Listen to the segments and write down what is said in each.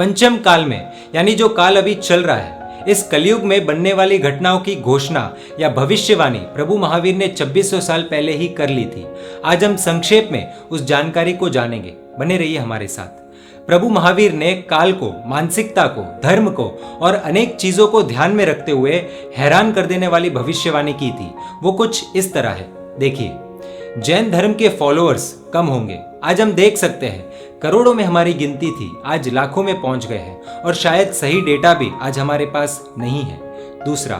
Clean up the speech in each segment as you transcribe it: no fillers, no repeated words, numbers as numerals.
पंचम काल में, यानी जो काल अभी चल रहा है, इस कलयुग में बनने वाली घटनाओं की घोषणा या भविष्यवाणी प्रभु महावीर ने 2600 साल पहले ही कर ली थी। आज हम संक्षेप में उस जानकारी को जानेंगे। बने रहिए हमारे साथ। प्रभु महावीर ने काल को, मानसिकता को, धर्म को और अनेक चीजों को ध्यान में रखते हुए हैरान कर देने वाली भविष्यवाणी की थी। वो कुछ इस तरह है। देखिए, जैन धर्म के फॉलोअर्स कम होंगे। आज हम देख सकते हैं करोड़ों में हमारी गिनती थी, आज लाखों में पहुंच गए हैं और शायद सही डेटा भी आज हमारे पास नहीं है। दूसरा,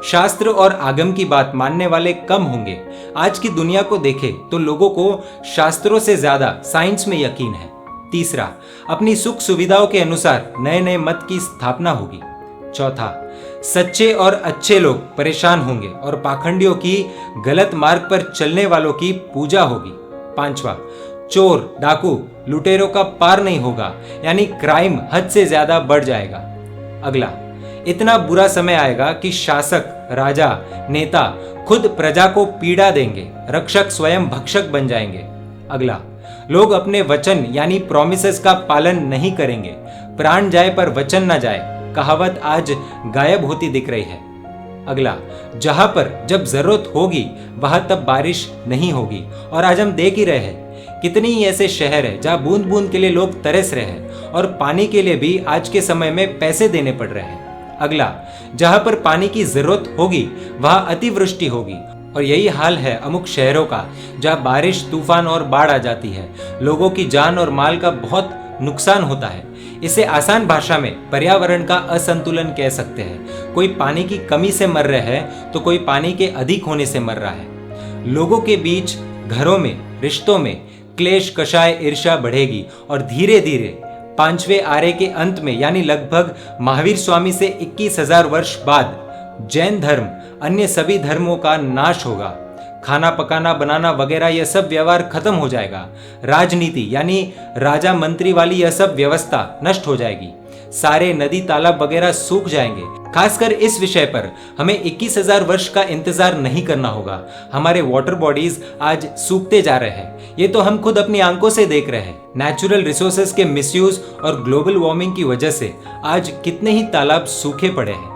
शास्त्र और आगम की बात मानने वाले कम होंगे। आज की दुनिया को देखें तो लोगों को शास्त्रों से ज्यादा साइंस में यकीन है। तीसरा, अपनी सुख सुविधाओं के अनुसार नए नए मत की स्थापना होगी। चौथा, सच्चे और अच्छे लोग परेशान होंगे और पाखंडियों की, गलत मार्ग पर चलने वालों की पूजा होगी। पांचवा, चोर, डाकू, लुटेरों का पार नहीं होगा, यानी क्राइम हद से ज्यादा बढ़ जाएगा। अगला, इतना बुरा समय आएगा कि शासक, राजा, नेता खुद प्रजा को पीड़ा देंगे, रक्षक स्वयं भक्षक बन जाएंगे। अगला, लोग अपने वचन यानी प्रोमिसेस का पालन नहीं करेंगे। प्राण जाए पर वचन न जाए, कहावत आज गायब होती दिख रही है। अगला, जहां पर जब जरूरत होगी वहां तब बारिश नहीं होगी। और आज हम देख ही रहे हैं कितनी ही ऐसे शहर है जहां बूंद बूंद के लिए लोग तरस रहे हैं और पानी के लिए भी आज के समय में पैसे देने पड़ रहे हैं। अगला, जहां पर पानी की जरूरत होगी वहां अतिवृष्टि होगी। और यही हाल है अमुक शहरों का, जहां बारिश, तूफान और बाढ़ आ जाती है। लोगों की जान और माल का बहुत नुकसान होता है। इसे आसान भाषा में पर्यावरण का असंतुलन कह सकते हैं। कोई पानी की कमी से मर रहा है तो कोई पानी के अधिक होने से मर रहा है। लोगों के बीच, घरों में, रिश्तों में क्लेश, कषाय, ईर्ष्या बढ़ेगी और धीरे धीरे पांचवें आर्य के अंत में, यानी लगभग महावीर स्वामी से 21,000 वर्ष बाद, जैन धर्म अन्य सभी धर्मों का नाश होगा। खाना पकाना, बनाना वगैरह यह सब व्यवहार खत्म हो जाएगा। राजनीति यानी राजा मंत्री वाली यह सब व्यवस्था नष्ट हो जाएगी। सारे नदी, तालाब वगैरह सूख जाएंगे। खासकर इस विषय पर हमें 21,000 वर्ष का इंतजार नहीं करना होगा। हमारे वाटर बॉडीज आज सूखते जा रहे हैं। ये तो हम खुद अपनी आंखों से देख रहे हैं। नेचुरल रिसोर्सेज के मिसयूज और ग्लोबल वार्मिंग की वजह से आज कितने ही तालाब सूखे पड़े हैं।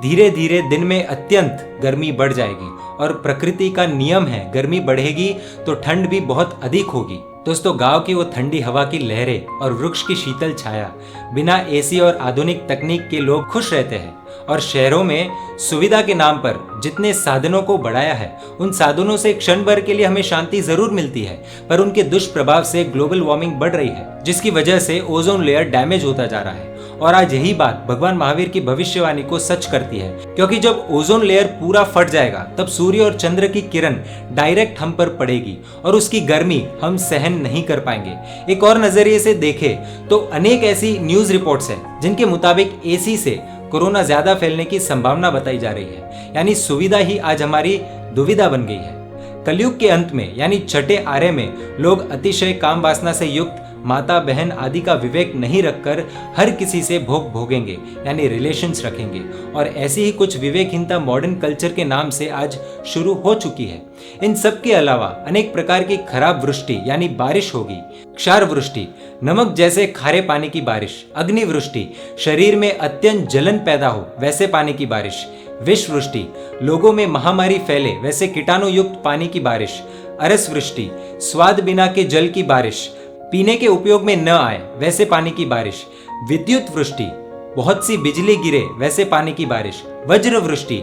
धीरे धीरे दिन में अत्यंत गर्मी बढ़ जाएगी और प्रकृति का नियम है, गर्मी बढ़ेगी तो ठंड भी बहुत अधिक होगी। दोस्तों, गांव की वो ठंडी हवा की लहरें और वृक्ष की शीतल छाया, बिना एसी और आधुनिक तकनीक के लोग खुश रहते हैं। और शहरों में सुविधा के नाम पर जितने साधनों को बढ़ाया है, उन साधनों से क्षण भर के लिए हमें शांति जरूर मिलती है, पर उनके दुष्प्रभाव से ग्लोबल वार्मिंग बढ़ रही है, जिसकी वजह से ओजोन लेयर डैमेज होता जा रहा है। और आज यही बात भगवान महावीर की भविष्यवाणी को सच करती है, क्योंकि जब ओजोन लेयर पूरा फट जाएगा तब सूर्य और चंद्र की किरण डायरेक्ट हम पर पड़ेगी और उसकी गर्मी हम सहन नहीं कर पाएंगे। एक और नजरिए से देखें तो अनेक ऐसी न्यूज रिपोर्ट्स हैं जिनके मुताबिक एसी से कोरोना ज्यादा फैलने की संभावना बताई जा रही है। यानी सुविधा ही आज हमारी दुविधा बन गई है। कलयुग के अंत में, यानी छठे आर्य में, लोग अतिशय काम वासना से युक्त माता, बहन आदि का विवेक नहीं रखकर हर किसी से भोग भोगेंगे, यानी रिलेशंस रखेंगे। और ऐसी ही कुछ विवेकहीनता मॉडर्न कल्चर के नाम से आज शुरू हो चुकी है। इन सब के अलावा अनेक प्रकार की खराब वृष्टि यानी बारिश होगी। क्षार वृष्टि, नमक जैसे खारे पानी की बारिश। अग्नि वृष्टि, शरीर में अत्यंत जलन पैदा हो वैसे पानी की बारिश। विष वृष्टि, लोगों में महामारी फैले वैसे कीटाणु युक्त पानी की बारिश। अरस वृष्टि, स्वाद बिना के जल की बारिश, पीने के उपयोग में न आए वैसे पानी की बारिश। विद्युत वृष्टि, बहुत सी बिजली गिरे वैसे पानी की बारिश। वज्र वृष्टि,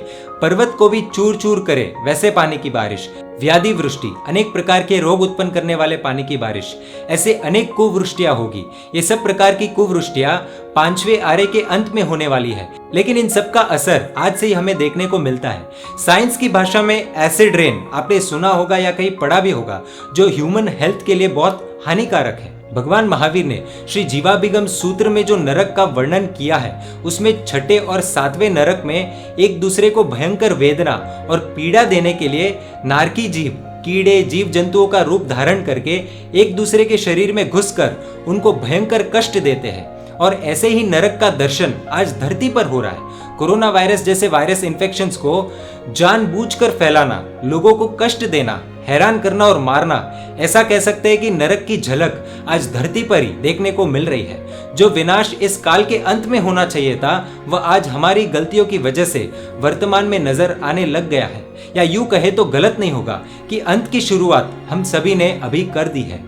पर्वत को भी चूर चूर करे वैसे पानी की बारिश। व्याधि वृष्टि, अनेक प्रकार के रोग उत्पन्न करने वाले पानी की बारिश। ऐसे अनेक कुवृष्टियां होगी। ये सब प्रकार की कुवृष्टियां पांचवें आर्य के अंत में होने वाली है, लेकिन इन सब का असर आज से ही हमें देखने को मिलता है। साइंस की भाषा में एसिड रेन आपने सुना होगा या कहीं पढ़ा भी होगा, जो ह्यूमन हेल्थ के लिए बहुत हानिकारक है। भगवान महावीर ने श्री जीवाभिगम सूत्र में जो नरक का वर्णन किया है, उसमें छठे और सातवें नरक में एक दूसरे को भयंकर वेदना और पीड़ा देने के लिए नारकी जीव, कीड़े, जीव जंतुओं का रूप धारण करके एक दूसरे के शरीर में घुसकर उनको भयंकर कष्ट देते हैं। और ऐसे ही नरक का दर्शन आज धरती पर हो रहा है। कोरोना वायरस जैसे वायरस इन्फेक्शंस को जानबूझकर फैलाना, लोगों को कष्ट देना, हैरान करना और मारना, ऐसा कह सकते हैं कि नरक की झलक आज धरती पर ही देखने को मिल रही है। जो विनाश इस काल के अंत में होना चाहिए था, वह आज हमारी गलतियों की वजह से वर्तमान में नजर आने लग गया है। या यूं कहे तो गलत नहीं होगा कि अंत की शुरुआत हम सभी ने अभी कर दी है।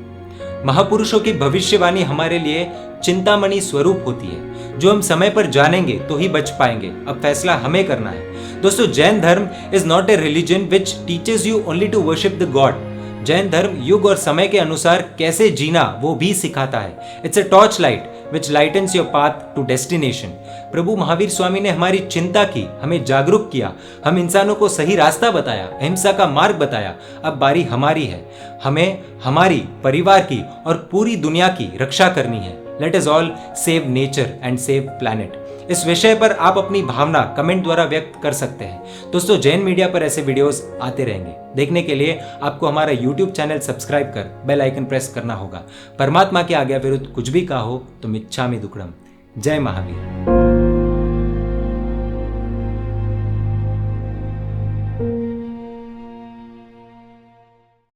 महापुरुषों की भविष्यवाणी हमारे लिए चिंतामणि स्वरूप होती है, जो हम समय पर जानेंगे तो ही बच पाएंगे। अब फैसला हमें करना है। दोस्तों, जैन धर्म is not a religion which teaches you only to worship the god. Jain धर्म युग और समय के अनुसार कैसे जीना वो भी सिखाता है। It's a torch light which lightens your path to destination. प्रभु महावीर स्वामी ने हमारी चिंता की, हमें जागरूक किया, हम इंसानों को सही रास्ता बताया, अहिंसा का मार्ग बताया। अब बारी हमारी है, हमें हमारी, परिवार की और पूरी दुनिया की रक्षा करनी है। Let us all save nature and save planet. इस विषय पर आप अपनी भावना कमेंट द्वारा व्यक्त कर सकते हैं। दोस्तों, जैन मीडिया पर ऐसे वीडियोस आते रहेंगे। देखने के लिए आपको हमारा YouTube चैनल सब्सक्राइब कर बेल आइकन प्रेस करना होगा। परमात्मा की आज्ञा विरुद्ध कुछ भी कहा हो तो मिच्छामि दुक्कडम। जय महावीर।